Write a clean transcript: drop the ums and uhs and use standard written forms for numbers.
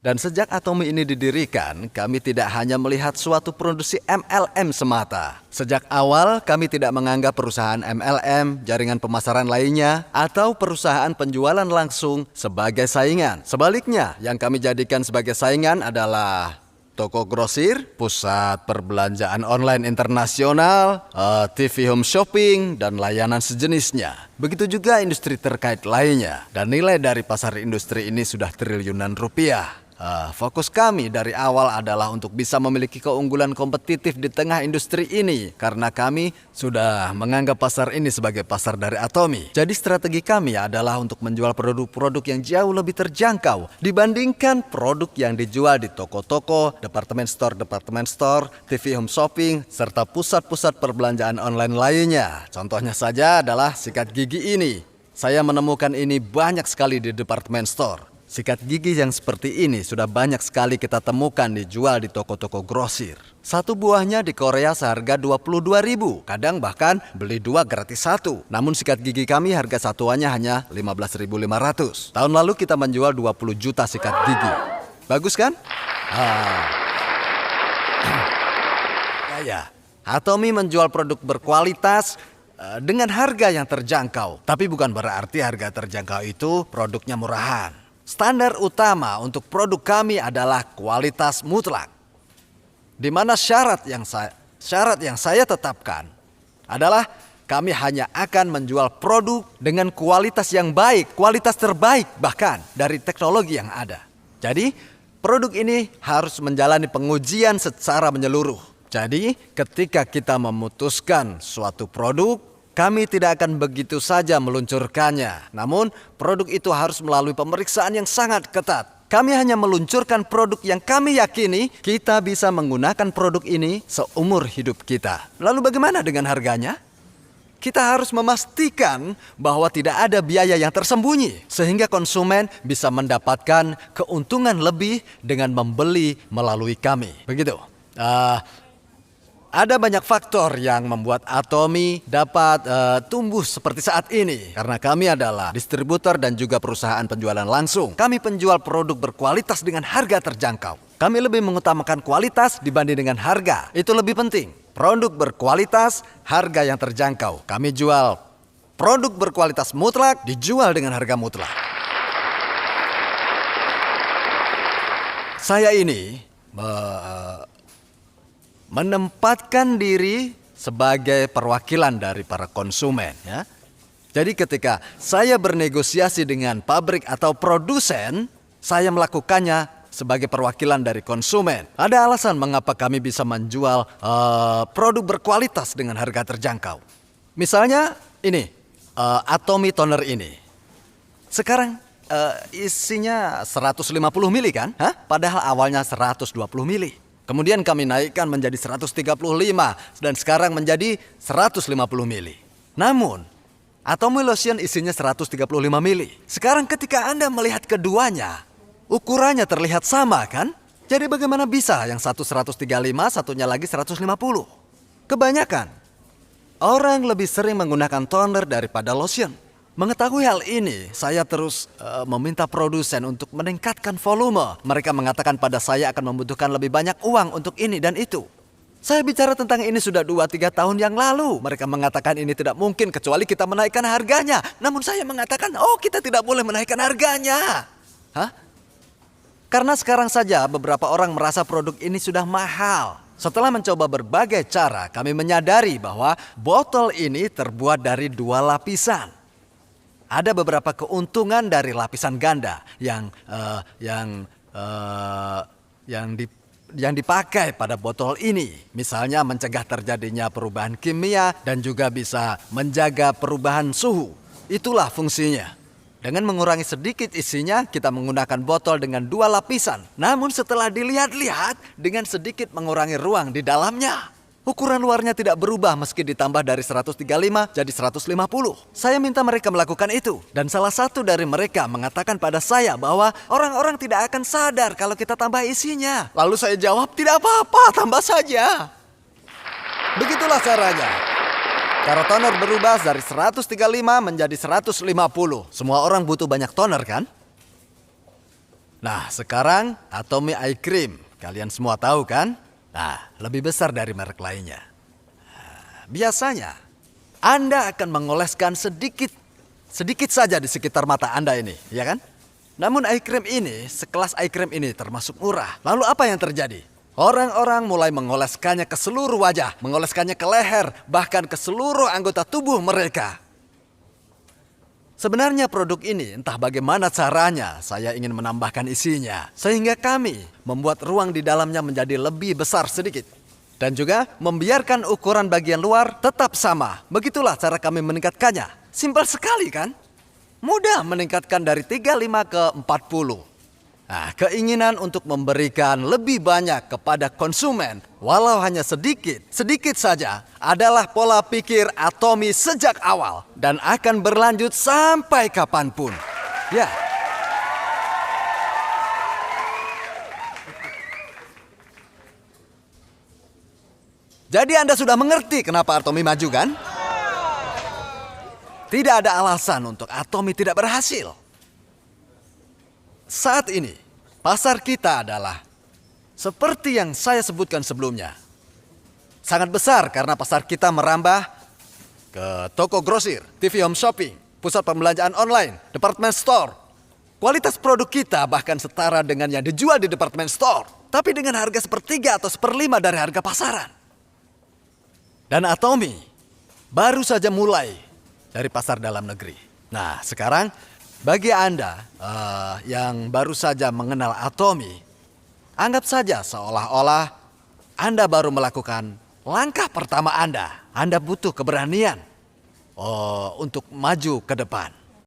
Dan sejak Atomi ini didirikan, kami tidak hanya melihat suatu produksi MLM semata. Sejak awal, kami tidak menganggap perusahaan MLM, jaringan pemasaran lainnya, atau perusahaan penjualan langsung sebagai saingan. Sebaliknya, yang kami jadikan sebagai saingan adalah toko grosir, pusat perbelanjaan online internasional, TV home shopping, dan layanan sejenisnya. Begitu juga industri terkait lainnya. Dan nilai dari pasar industri ini sudah triliunan rupiah. Fokus kami dari awal adalah untuk bisa memiliki keunggulan kompetitif di tengah industri ini. Karena kami sudah menganggap pasar ini sebagai pasar dari Atomi. Jadi strategi kami adalah untuk menjual produk-produk yang jauh lebih terjangkau dibandingkan produk yang dijual di toko-toko, departemen store, TV home shopping, serta pusat-pusat perbelanjaan online lainnya. Contohnya saja adalah sikat gigi ini. Saya menemukan ini banyak sekali di departemen store. Sikat gigi yang seperti ini sudah banyak sekali kita temukan dijual di toko-toko grosir. Satu buahnya di Korea seharga 22.000, kadang bahkan beli 2 gratis 1. Namun sikat gigi kami harga satuannya hanya 15.500. Tahun lalu kita menjual 20 juta sikat gigi. Bagus kan? Ya. Atomi menjual produk berkualitas dengan harga yang terjangkau. Tapi bukan berarti harga terjangkau itu produknya murahan. Standar utama untuk produk kami adalah kualitas mutlak. Di mana syarat yang saya tetapkan adalah kami hanya akan menjual produk dengan kualitas yang baik, kualitas terbaik bahkan dari teknologi yang ada. Jadi, produk ini harus menjalani pengujian secara menyeluruh. Jadi, ketika kita memutuskan suatu produk, kami tidak akan begitu saja meluncurkannya. Namun, produk itu harus melalui pemeriksaan yang sangat ketat. Kami hanya meluncurkan produk yang kami yakini kita bisa menggunakan produk ini seumur hidup kita. Lalu bagaimana dengan harganya? Kita harus memastikan bahwa tidak ada biaya yang tersembunyi, sehingga konsumen bisa mendapatkan keuntungan lebih dengan membeli melalui kami. Begitu. Ada banyak faktor yang membuat Atomi dapat tumbuh seperti saat ini. Karena kami adalah distributor dan juga perusahaan penjualan langsung. Kami penjual produk berkualitas dengan harga terjangkau. Kami lebih mengutamakan kualitas dibanding dengan harga. Itu lebih penting. Produk berkualitas, harga yang terjangkau. Kami jual produk berkualitas mutlak, dijual dengan harga mutlak. Saya ini menempatkan diri sebagai perwakilan dari para konsumen, ya. Jadi ketika saya bernegosiasi dengan pabrik atau produsen, saya melakukannya sebagai perwakilan dari konsumen. Ada alasan mengapa kami bisa menjual produk berkualitas dengan harga terjangkau. Misalnya ini, Atomi toner ini. Sekarang isinya 150 mili kan? Padahal awalnya 120 mili. Kemudian kami naikkan menjadi 135 dan sekarang menjadi 150 mili. Namun, Atomi Lotion isinya 135 mili. Sekarang ketika Anda melihat keduanya, ukurannya terlihat sama kan? Jadi bagaimana bisa yang satu 135, satunya lagi 150? Kebanyakan orang lebih sering menggunakan toner daripada lotion. Mengetahui hal ini, saya terus meminta produsen untuk meningkatkan volume. Mereka mengatakan pada saya akan membutuhkan lebih banyak uang untuk ini dan itu. Saya bicara tentang ini sudah 2-3 tahun yang lalu. Mereka mengatakan ini tidak mungkin kecuali kita menaikkan harganya. Namun saya mengatakan, kita tidak boleh menaikkan harganya. Karena sekarang saja beberapa orang merasa produk ini sudah mahal. Setelah mencoba berbagai cara, kami menyadari bahwa botol ini terbuat dari 2 lapisan. Ada beberapa keuntungan dari lapisan ganda yang dipakai pada botol ini. Misalnya mencegah terjadinya perubahan kimia dan juga bisa menjaga perubahan suhu. Itulah fungsinya. Dengan mengurangi sedikit isinya, kita menggunakan botol dengan 2 lapisan. Namun setelah dilihat-lihat, dengan sedikit mengurangi ruang di dalamnya. Ukuran luarnya tidak berubah meski ditambah dari 135 jadi 150. Saya minta mereka melakukan itu. Dan salah satu dari mereka mengatakan pada saya bahwa orang-orang tidak akan sadar kalau kita tambah isinya. Lalu saya jawab, tidak apa-apa, tambah saja. Begitulah caranya. Cara toner berubah dari 135 menjadi 150. Semua orang butuh banyak toner kan? Nah, sekarang Atomy Eye Cream. Kalian semua tahu kan? Nah, lebih besar dari merek lainnya. Biasanya, Anda akan mengoleskan sedikit saja di sekitar mata Anda ini, ya kan? Namun eye cream ini, sekelas eye cream ini termasuk murah. Lalu apa yang terjadi? Orang-orang mulai mengoleskannya ke seluruh wajah, mengoleskannya ke leher, bahkan ke seluruh anggota tubuh mereka. Sebenarnya produk ini entah bagaimana caranya saya ingin menambahkan isinya. Sehingga kami membuat ruang di dalamnya menjadi lebih besar sedikit. Dan juga membiarkan ukuran bagian luar tetap sama. Begitulah cara kami meningkatkannya. Simpel sekali kan? Mudah meningkatkan dari 35 ke 40. Nah, keinginan untuk memberikan lebih banyak kepada konsumen, walau hanya sedikit saja, adalah pola pikir Atomy sejak awal dan akan berlanjut sampai kapanpun. Ya. Jadi Anda sudah mengerti kenapa Atomy maju kan? Tidak ada alasan untuk Atomy tidak berhasil. Saat ini, pasar kita adalah seperti yang saya sebutkan sebelumnya. Sangat besar karena pasar kita merambah ke toko grosir, TV home shopping, pusat pembelanjaan online, department store. Kualitas produk kita bahkan setara dengan yang dijual di department store, tapi dengan harga sepertiga atau seperlima dari harga pasaran. Dan Atomy baru saja mulai dari pasar dalam negeri. Nah, sekarang bagi Anda yang baru saja mengenal Atomy, anggap saja seolah-olah Anda baru melakukan langkah pertama Anda. Anda butuh keberanian untuk maju ke depan.